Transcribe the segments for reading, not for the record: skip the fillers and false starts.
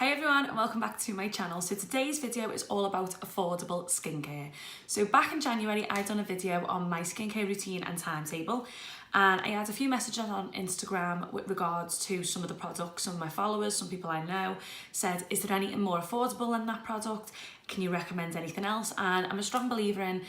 Hey everyone and welcome back to my channel. So today's video is all about affordable skincare. So back in January I done a video on my skincare routine and timetable, and I had a few messages on Instagram with regards to some of the products. Some of my followers, some people I know said, is there anything more affordable than that product? Can you recommend anything else? And I'm a strong believer in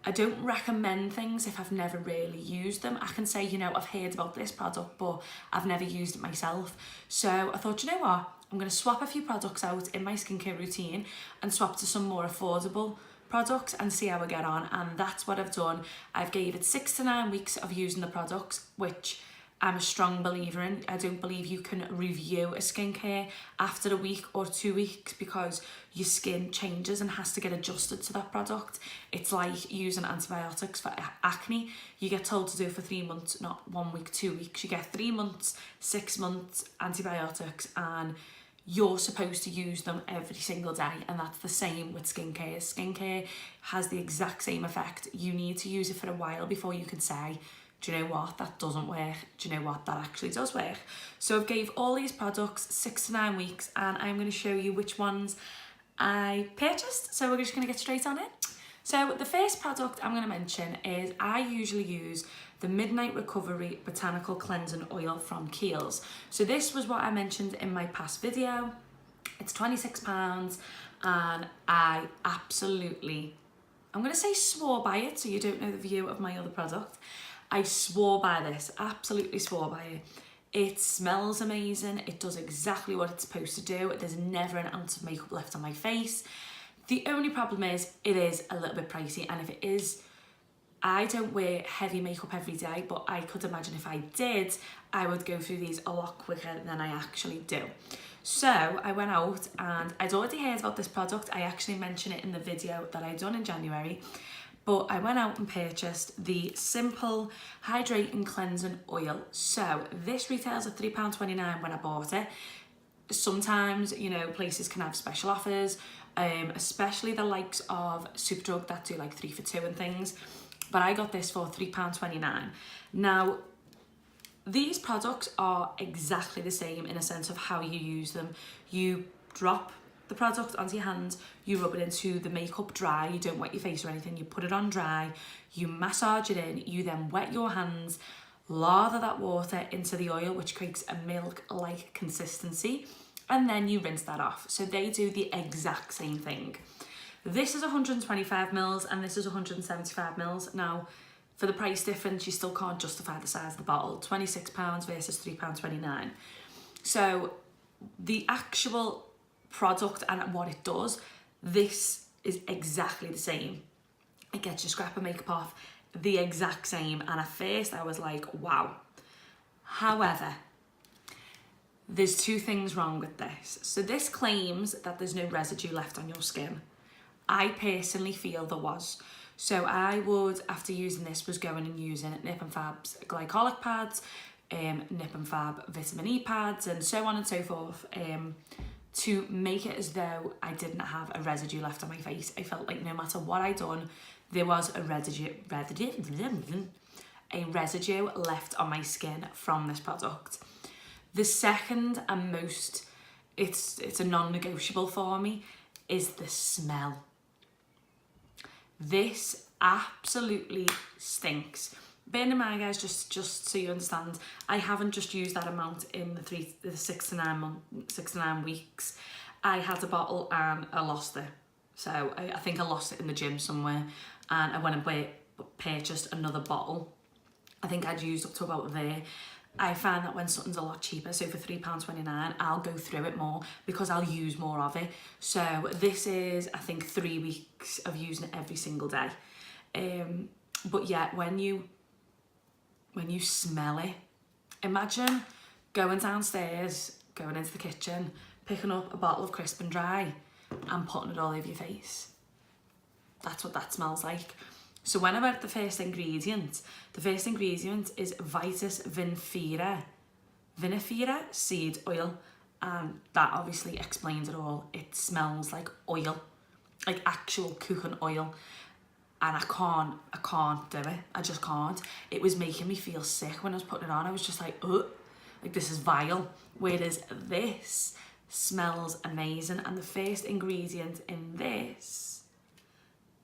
I don't recommend things if I've never really used them. I can say, you know, I've heard about this product, but I've never used it myself. So I thought, you know what? I'm going to swap a few products out in my skincare routine and swap to some more affordable products and see how I get on. And that's what I've done. I've gave it 6 to 9 weeks of using the products, which I'm a strong believer in. I don't believe you can review a skincare after a week or 2 weeks because your skin changes and has to get adjusted to that product. It's like using antibiotics for acne. You get told to do it for 3 months, not 1 week, 2 weeks. You get 3 months, 6 months antibiotics, and you're supposed to use them every single day, and that's the same with skincare. Skincare has the exact same effect. You need to use it for a while before you can say, do you know what, that doesn't work. Do you know what, that actually does work. So I've gave all these products 6 to 9 weeks, and I'm going to show you which ones I purchased. So we're just going to get straight on it. So the first product I'm going to mention is I usually use the Midnight Recovery Botanical Cleansing Oil from Kiehl's. So this was what I mentioned in my past video. It's £26 and I absolutely, I'm going to say swore by it so you don't know the view of my other product. I swore by this, absolutely swore by it. It smells amazing. It does exactly what it's supposed to do. There's never an ounce of makeup left on my face. The only problem is it is a little bit pricey, and if it is, I don't wear heavy makeup every day, but I could imagine if I did, I would go through these a lot quicker than I actually do. So I went out and I'd already heard about this product. I actually mentioned it in the video that I done in January, but I went out and purchased the Simple Hydrating Cleansing Oil. So this retails at £3.29 when I bought it. Sometimes, you know, places can have special offers, especially the likes of Superdrug that do like 3 for 2 and things. But I got this for £3.29. Now, these products are exactly the same in a sense of how you use them. You drop the product onto your hands, you rub it into the makeup dry, you don't wet your face or anything, you put it on dry, you massage it in, you then wet your hands, lather that water into the oil, which creates a milk-like consistency, and then you rinse that off. So they do the exact same thing. This is 125 mils and this is 175 mils. Now, for the price difference, you still can't justify the size of the bottle. £26 versus £3.29. So the actual product and what it does, this is exactly the same. It gets your scrap of makeup off, the exact same. And at first I was like, wow. However, there's 2 things wrong with this. So this claims that there's no residue left on your skin. I personally feel there was. So I would, after using this, was going and using Nip and Fab's glycolic pads, Nip and Fab vitamin E pads, and so on and so forth, to make it as though I didn't have a residue left on my face. I felt like no matter what I'd done, there was a residue left on my skin from this product. The second and most, it's a non-negotiable for me, is the smell. This absolutely stinks. Bear in mind, guys, just so you understand, I haven't just used that amount in the 6 to 9 weeks. I had a bottle and I lost it. So I think I lost it in the gym somewhere, and I went and purchased another bottle. I think I'd used up to about there. I find that when something's a lot cheaper, so for £3.29, I'll go through it more because I'll use more of it. So this is, I think, 3 weeks of using it every single day. But yeah, when you smell it, imagine going downstairs, going into the kitchen, picking up a bottle of Crisp and Dry and putting it all over your face. That's what that smells like. So when I read the first ingredient is Vitis vinifera seed oil, and that obviously explains it all. It smells like oil, like actual cooking oil, and I can't do it. I just can't. It was making me feel sick when I was putting it on. I was just like, ugh, like this is vile. Whereas smells amazing. And the first ingredient in this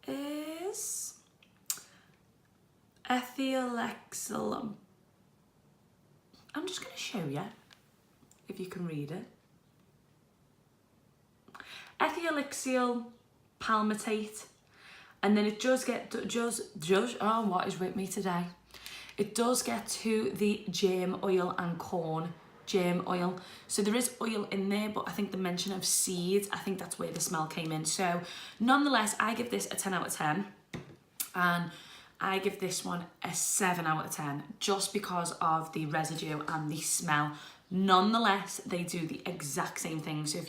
is ethyl. I'm just going to show you if you can read it. Ethyl palmitate, and then it does get oh, what is with me today? It does get to the germ oil and corn germ oil. So there is oil in there, but I think the mention of seeds, I think that's where the smell came in. So nonetheless, I give this a 10 out of 10, and I give this one a 7 out of 10 just because of the residue and the smell. Nonetheless, they do the exact same thing. So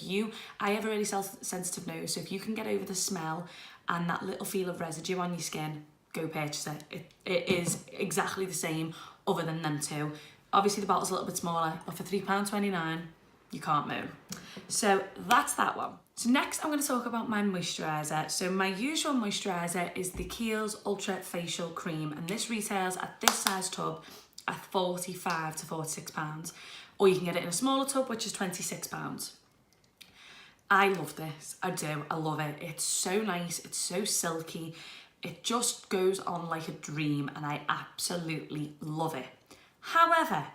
I have a really sensitive nose, so if you can get over the smell and that little feel of residue on your skin, go purchase it. It is exactly the same other than them two. Obviously the bottle's a little bit smaller, but for £3.29, you can't moan. So that's that one. So next I'm going to talk about my moisturiser. So my usual moisturiser is the Kiehl's Ultra Facial Cream, and this retails at this size tub at £45 to £46. Or you can get it in a smaller tub, which is £26. I love this, I do, I love it. It's so nice, it's so silky. It just goes on like a dream, and I absolutely love it. However,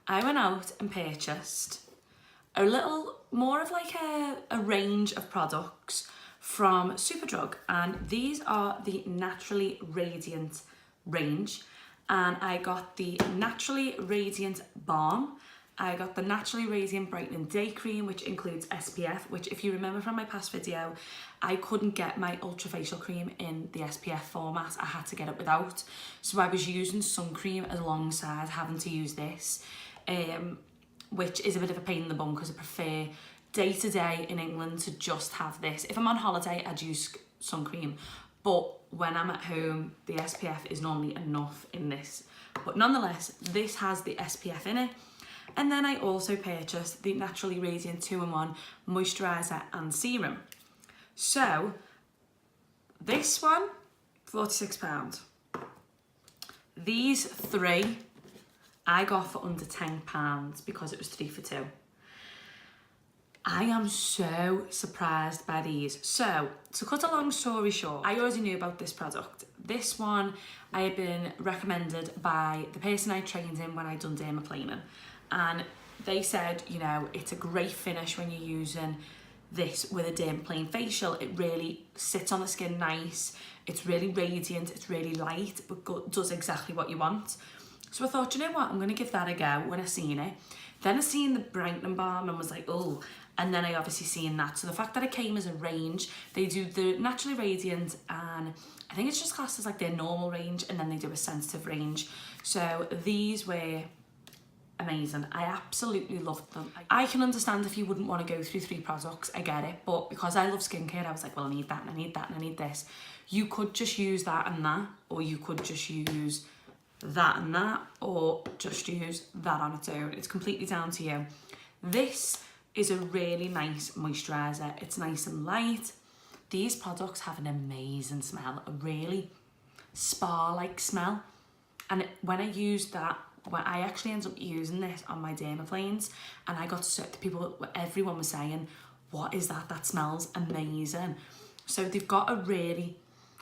I went out and purchased a little more of like a range of products from Superdrug, and these are the Naturally Radiant range. And I got the Naturally Radiant Balm, I got the Naturally Radiant Brightening Day Cream, which includes SPF, which if you remember from my past video, I couldn't get my Ultra Facial Cream in the SPF format. I had to get it without. So I was using sun cream alongside having to use this, which is a bit of a pain in the bum because I prefer day to day in England to just have this. If I'm on holiday, I'd use sun cream, but when I'm at home, the SPF is normally enough in this. But nonetheless, this has the SPF in it. And then I also purchased the Naturally Radiant 2-in-1 Moisturiser and Serum. So, this one, £46. These three, I got for under £10 because it was 3 for 2. I am so surprised by these. So, to cut a long story short, I already knew about this product. This one I had been recommended by the person I trained in when I done dermaplaning. And they said, you know, it's a great finish when you're using this with a dermaplane facial. It really sits on the skin nice. It's really radiant, it's really light, but does exactly what you want. So I thought, you know what, I'm going to give that a go when I seen it. Then I seen the brightening balm and was like, oh. And then I obviously seen that. So the fact that it came as a range, they do the Naturally Radiant, and I think it's just classed as like their normal range, and then they do a sensitive range. So these were amazing. I absolutely loved them. I can understand if you wouldn't want to go through 3 products, I get it, but because I love skincare, I was like, well, I need that and I need that and I need this. You could just use that and that, or you could just use that and that, or just use that on its own. It's completely down to you. This is a really nice moisturiser. It's nice and light. These products have an amazing smell, a really spa-like smell. And when I used that, when I actually ended up using this on my dermaplanes, and I got everyone was saying, what is that? That smells amazing. So they've got a really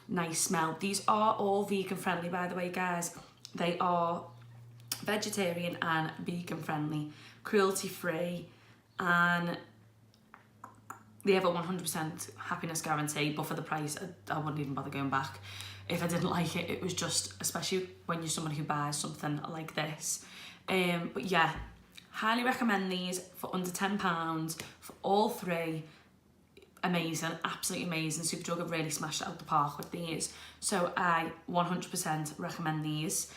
nice smell. These are all vegan friendly, by the way, guys. They are vegetarian and vegan friendly, cruelty free, and they have a 100% happiness guarantee, but for the price, I wouldn't even bother going back. If I didn't like it, it was just, especially when you're someone who buys something like this. But yeah, highly recommend these for under £10 for all 3. Amazing, absolutely amazing. Superdrug have really smashed it out the park with these. So I 100% recommend these.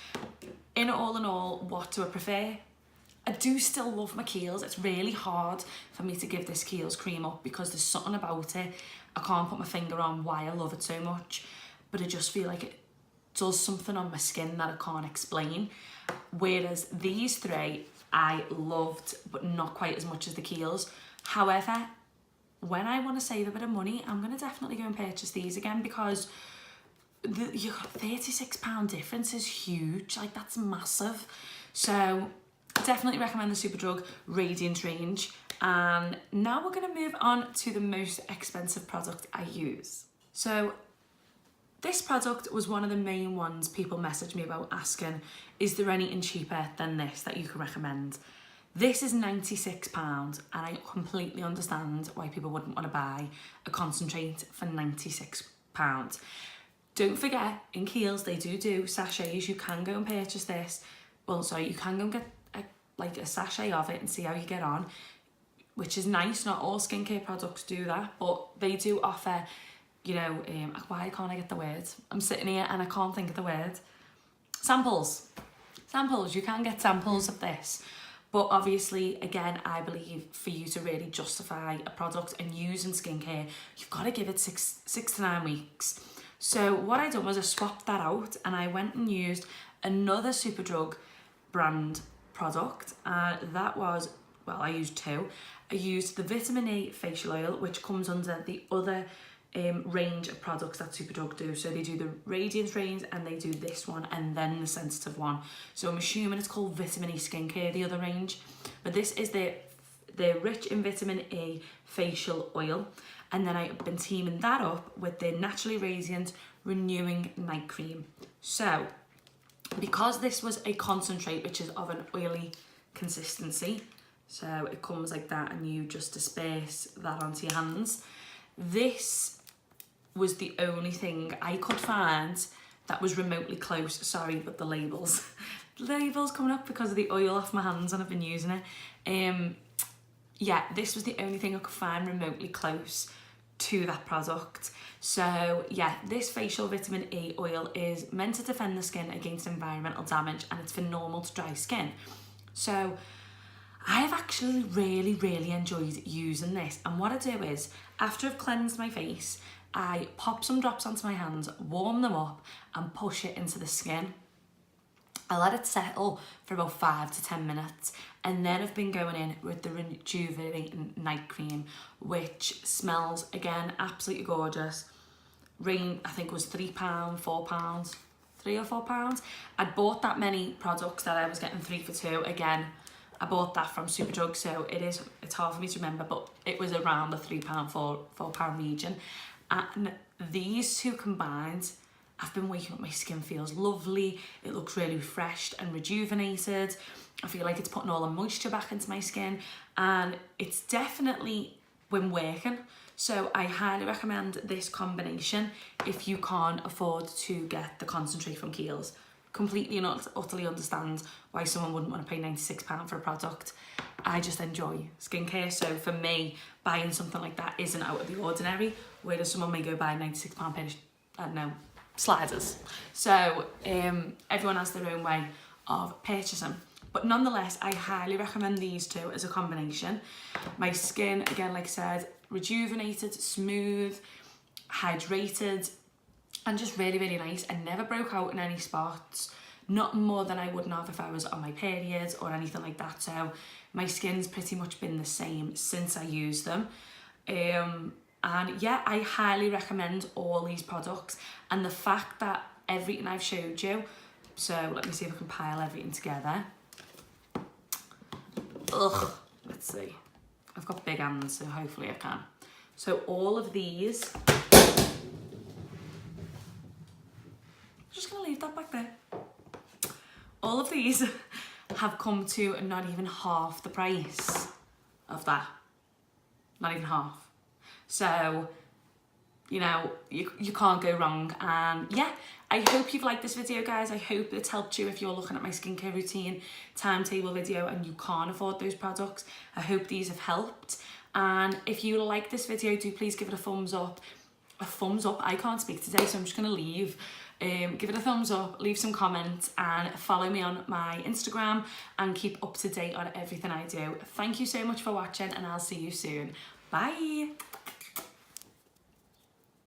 In all, what do I prefer? I do still love my Kiehl's. It's really hard for me to give this Kiehl's cream up because there's something about it. I can't put my finger on why I love it so much, but I just feel like it does something on my skin that I can't explain. Whereas these 3 I loved, but not quite as much as the Kiehl's. However, when I want to save a bit of money, I'm going to definitely go and purchase these again, because you got £36 difference is huge. Like, that's massive. So definitely recommend the Superdrug Radiant range. And now we're going to move on to the most expensive product I use. So this product was one of the main ones people messaged me about, asking, is there anything cheaper than this that you can recommend? This is £96, and I completely understand why people wouldn't want to buy a concentrate for £96. Don't forget, in Kiehl's they do sachets. You can go and purchase this. Well, sorry, you can go and get a sachet of it and see how you get on, which is nice. Not all skincare products do that, but they do offer, you know, why can't I get the word? I'm sitting here and I can't think of the word. Samples. You can get samples of this. But obviously, again, I believe for you to really justify a product and use in skincare, you've got to give it six to 9 weeks. So what I done was I swapped that out and I went and used another Superdrug brand product. That was, well, I used two. I used the vitamin E facial oil, which comes under the other range of products that Superdrug do. So they do the Radiance range and they do this one and then the sensitive one. So I'm assuming it's called Vitamin E Skincare, the other range. But this is the rich in vitamin E facial oil. And then I've been teaming that up with the Naturally Radiant Renewing Night Cream. So because this was a concentrate, which is of an oily consistency, so it comes like that and you just disperse that onto your hands. This was the only thing I could find that was remotely close. Sorry, but the labels coming up because of the oil off my hands and I've been using it. Yeah, this was the only thing I could find remotely close to that product. So yeah, this facial vitamin E oil is meant to defend the skin against environmental damage, and it's for normal to dry skin. So I have actually really enjoyed using this. And what I do is, after I've cleansed my face, I pop some drops onto my hands, warm them up and push it into the skin. I let it settle for about 5 to 10 minutes, and then I've been going in with the Rejuvenating Night Cream, which smells, again, absolutely gorgeous. I think was £3, £4, £3 or £4. I'd bought that many products that I was getting 3 for 2. Again, I bought that from Superdrug, so it's hard for me to remember, but it was around the £3, £4 region. And these two combined, I've been waking up, my skin feels lovely, it looks really refreshed and rejuvenated. I feel like it's putting all the moisture back into my skin, and it's definitely been working. So I highly recommend this combination if you can't afford to get the concentrate from Kiehl's. Completely and utterly understand why someone wouldn't want to pay £96 for a product. I just enjoy skincare, so for me, buying something like that isn't out of the ordinary, whereas someone may go buy £96 pair of, I don't know, sliders. So everyone has their own way of purchasing. But nonetheless, I highly recommend these two as a combination. My skin, again, like I said, rejuvenated, smooth, hydrated, and just really nice. I never broke out in any spots, not more than I wouldn't have if I was on my periods or anything like that. So my skin's pretty much been the same since I used them. And yeah, I highly recommend all these products. And the fact that everything I've showed you, so let me see if I can pile everything together. Let's see. I've got big hands, so hopefully I can. So all of these, just gonna leave that back there. All of these have come to not even half the price of that. Not even half. So, you know, you can't go wrong. And yeah, I hope you've liked this video, guys. I hope it's helped you if you're looking at my skincare routine timetable video and you can't afford those products. I hope these have helped. And if you like this video, do please give it a thumbs up. A thumbs up. I can't speak today, so I'm just going to leave. Give it a thumbs up, leave some comments, and follow me on my Instagram and keep up to date on everything I do. Thank you so much for watching, and I'll see you soon. Bye.